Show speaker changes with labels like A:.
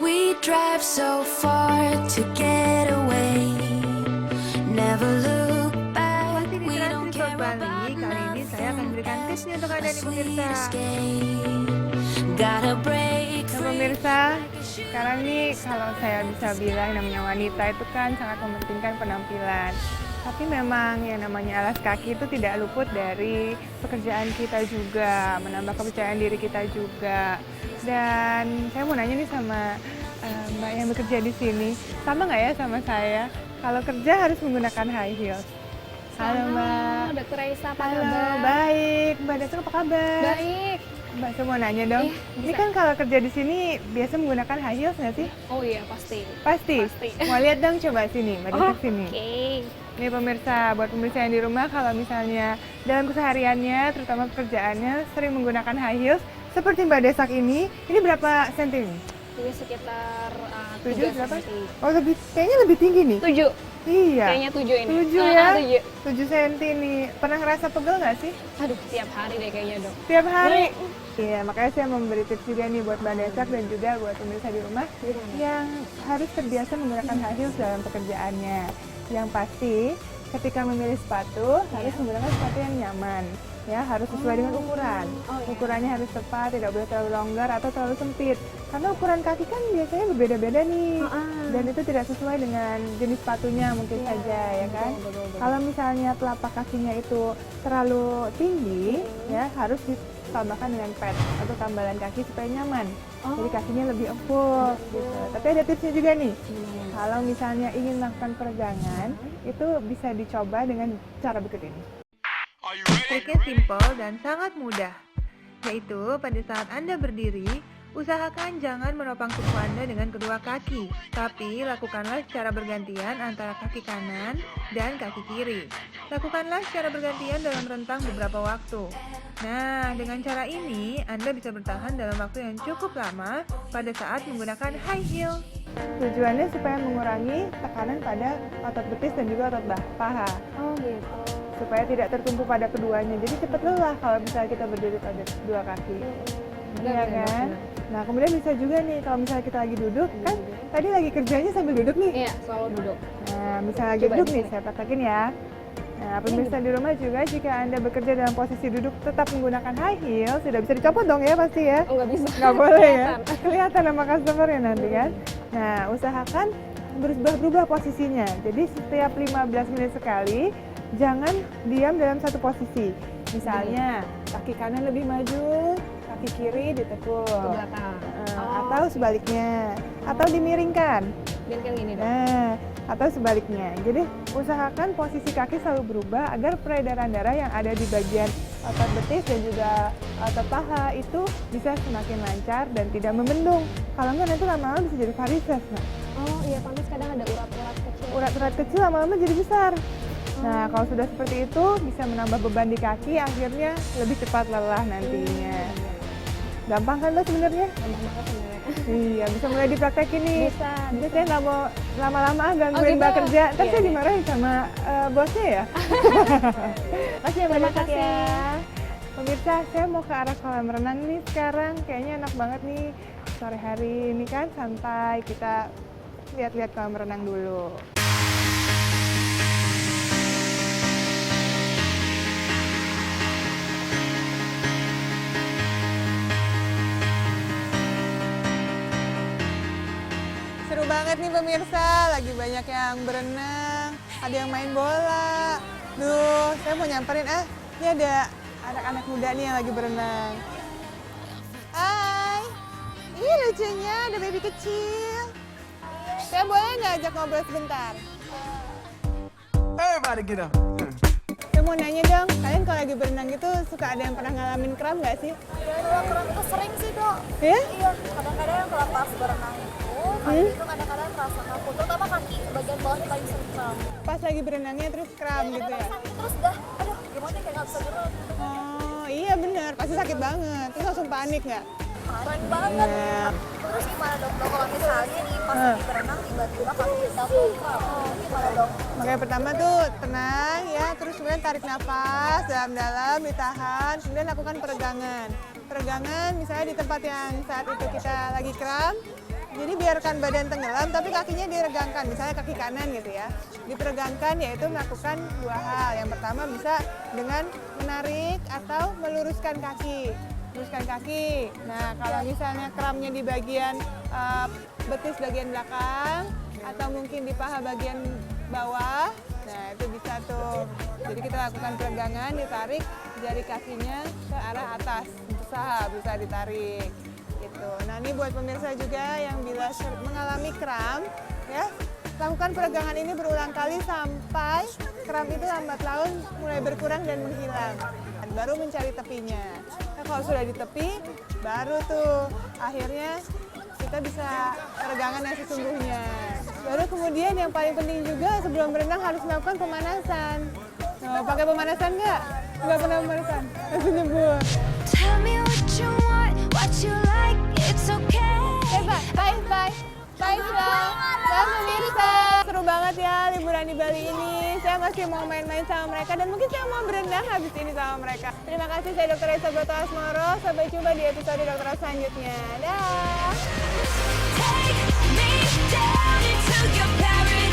A: We drive so far to get away. Never look back.
B: Masih di
A: We
B: Trans
A: don't
B: Resort
A: care
B: Bali,
A: about
B: kali ini saya akan berikan tipsnya untuk Anda nih
A: sweet
B: pemirsa.
A: escape. Gotta break
B: Nah
A: free.
B: pemirsa, sekarang nih kalau saya bisa bilang namanya wanita itu kan sangat mementingkan penampilan. Tapi memang yang namanya alas kaki itu tidak luput dari pekerjaan kita juga, menambah kepercayaan diri kita juga. Dan saya mau nanya nih sama Mbak yang bekerja di sini, sama nggak ya sama saya? Kalau kerja harus menggunakan high heels. Halo Mbak.
C: Dokter Raisa, apa
B: Halo,
C: kabar?
B: baik. Mbak Desa apa kabar?
C: Baik.
B: Mbak, saya mau nanya dong.
C: Iya,
B: Ini
C: bisa.
B: kan kalau kerja di sini biasa menggunakan high heels nggak sih?
C: Oh iya, pasti.
B: Pasti.
C: Pasti.
B: Mau lihat dong coba sini, Mbak Desa sini.
C: Oke.
B: Nih pemirsa, buat pemirsa yang di rumah kalau misalnya dalam kesehariannya, terutama pekerjaannya sering menggunakan high heels seperti Mbak Desak ini berapa senti nih?
C: Ini sekitar
B: 7,
C: 3
B: 8?
C: senti.
B: Oh, kayaknya lebih tinggi nih.
C: 7.
B: Iya.
C: Kayaknya 7 ini.
B: 7 ya?
C: 7.
B: 7 senti nih. Pernah ngerasa pegel nggak sih?
C: Aduh, tiap hari deh kayaknya, Dok.
B: Tiap hari? Iya, makanya saya memberi tips juga nih buat Mbak Desak dan juga buat pemirsa di rumah yang harus terbiasa menggunakan high heels dalam pekerjaannya. Yang pasti, ketika memilih sepatu, harus menggunakan sepatu yang nyaman. Ya, harus sesuai dengan ukuran. Ukurannya harus tepat, tidak boleh terlalu longgar atau terlalu sempit. Karena ukuran kaki kan biasanya berbeda-beda nih. Dan itu tidak sesuai dengan jenis sepatunya mungkin saja, ya kan? Kalau misalnya telapak kakinya itu terlalu tinggi, ya harus ditambahkan dengan pad atau tambalan kaki supaya nyaman. Jadi kakinya lebih empuk gitu. Tapi ada tipsnya juga nih. Kalau misalnya ingin melakukan peregangan, itu bisa dicoba dengan cara berikut ini. Triknya simpel dan sangat mudah, yaitu pada saat Anda berdiri, usahakan jangan menopang kuku Anda dengan kedua kaki, tapi lakukanlah secara bergantian antara kaki kanan dan kaki kiri. Lakukanlah secara bergantian dalam rentang beberapa waktu. Nah, dengan cara ini, Anda bisa bertahan dalam waktu yang cukup lama pada saat menggunakan high heel. Tujuannya supaya mengurangi tekanan pada otot betis dan juga otot paha.
C: Oh gitu.
B: Supaya tidak tertumpu pada keduanya. Jadi cepat lelah kalau misalnya kita berdiri pada dua kaki. Iya kan? Nah, kemudian bisa juga nih kalau misalnya kita lagi duduk, kan tadi lagi kerjanya sambil duduk nih.
C: Iya, selalu duduk.
B: Nah, misalnya lagi
C: Coba
B: duduk
C: di
B: nih,
C: sini.
B: saya praktekin ya. Nah, pemirsa di rumah juga jika Anda bekerja dalam posisi duduk tetap menggunakan high heel, tidak bisa dicopot dong ya pasti ya.
C: Oh, nggak bisa.
B: Nggak boleh ya.
C: Kelihatan.
B: Kelihatan sama customer-nya nanti kan. Nah, usahakan berubah posisinya. Jadi setiap 15 menit sekali, jangan diam dalam satu posisi. Misalnya, kaki kanan lebih maju, kaki kiri ditekuk.
C: Ke belakang.
B: Atau sebaliknya. Atau dimiringkan.
C: Dan kan gini, Dok.
B: Nah, atau sebaliknya. Jadi, usahakan posisi kaki selalu berubah agar peredaran darah yang ada di bagian otot betis dan juga otot paha itu bisa semakin lancar dan tidak membendung. Kalau enggak nanti lama-lama bisa jadi varises. Nah.
C: Oh iya, pantas kadang ada urat-urat kecil.
B: Urat-urat kecil lama-lama jadi besar. Nah, kalau sudah seperti itu bisa menambah beban di kaki, akhirnya lebih cepat lelah nantinya. Gampang kan Mbak sebenarnya?
C: Gampang banget sebenarnya.
B: Iya, bisa mulai dipraktekin nih.
C: Bisa.
B: Jadi saya nggak mau lama-lama gangguin
C: gitu?
B: Mbak kerja, ntar
C: Iya,
B: saya
C: iya.
B: dimarahin sama bosnya ya. Makasih ya Mbak
C: Terima
B: Desak
C: kasih.
B: ya. Pemirsa, saya mau ke arah kolam renang nih sekarang. Kayaknya enak banget nih sore hari ini kan santai. Kita lihat-lihat kolam renang dulu. Seru banget nih pemirsa, lagi banyak yang berenang, ada yang main bola. Duh, saya mau nyamperin, ini ada anak-anak muda nih yang lagi berenang. Hai, ini lucunya ada baby kecil. Saya boleh nggak ajak ngobrol sebentar?
D: Everybody get up.
B: Saya mau nanya dong, kalian kalau lagi berenang gitu suka ada yang pernah ngalamin kram nggak sih?
E: Kalau kram itu sering sih dok.
B: Ya?
E: Iya, kadang-kadang kalau pas berenang itu, kaki itu kadang-kadang terasa kaku, terutama kaki bagian bawah itu paling sering kram.
B: Pas lagi berenangnya terus kram gitu ya?
E: Sakit terus dah, aduh gimana kayak nggak bisa gerak.
B: Oh iya bener, pasti sakit banget. Terus langsung panik nggak?
E: Keren banget.
B: Nah,
E: Terus gimana dok? Kalau misalnya nih pas lagi berenang tiba-tiba kaki kita full kram, gimana dok?
B: makanya pertama tuh tenang ya, terus kemudian tarik nafas dalam-dalam, ditahan, kemudian lakukan peregangan. Peregangan misalnya di tempat yang saat itu kita lagi kram, Jadi biarkan badan tenggelam tapi kakinya diregangkan, misalnya kaki kanan gitu ya. Diperegangkan yaitu melakukan dua hal. Yang pertama bisa dengan menarik atau meluruskan kaki. Luruskan kaki. Nah, kalau misalnya kramnya di bagian betis bagian belakang atau mungkin di paha bagian bawah, nah itu bisa tuh. Jadi kita lakukan peregangan, ditarik jari kakinya ke arah atas. Usaha bisa ditarik. Gitu. Nah ini buat pemirsa juga yang bila mengalami kram, ya lakukan peregangan ini berulang kali sampai kram itu lambat laun mulai berkurang dan menghilang. Baru mencari tepinya. Nah kalau sudah di tepi, baru tuh akhirnya kita bisa peregangan yang sesungguhnya. Baru kemudian yang paling penting juga sebelum berenang harus melakukan pemanasan. Nah, pakai pemanasan nggak? Nggak pernah pemanasan? Langsung nyebur.
A: Tell me what you want, what you like, it's okay.
B: Bye, bye. Bye, dan pemirsa. Seru banget ya liburan di Bali ini. Saya masih mau main-main sama mereka dan mungkin saya mau berenang habis ini sama mereka. Terima kasih, saya Dr. Esa Broto Asmoro. Sampai jumpa di episode dokter selanjutnya. Dah.
A: Take me down into your paradise.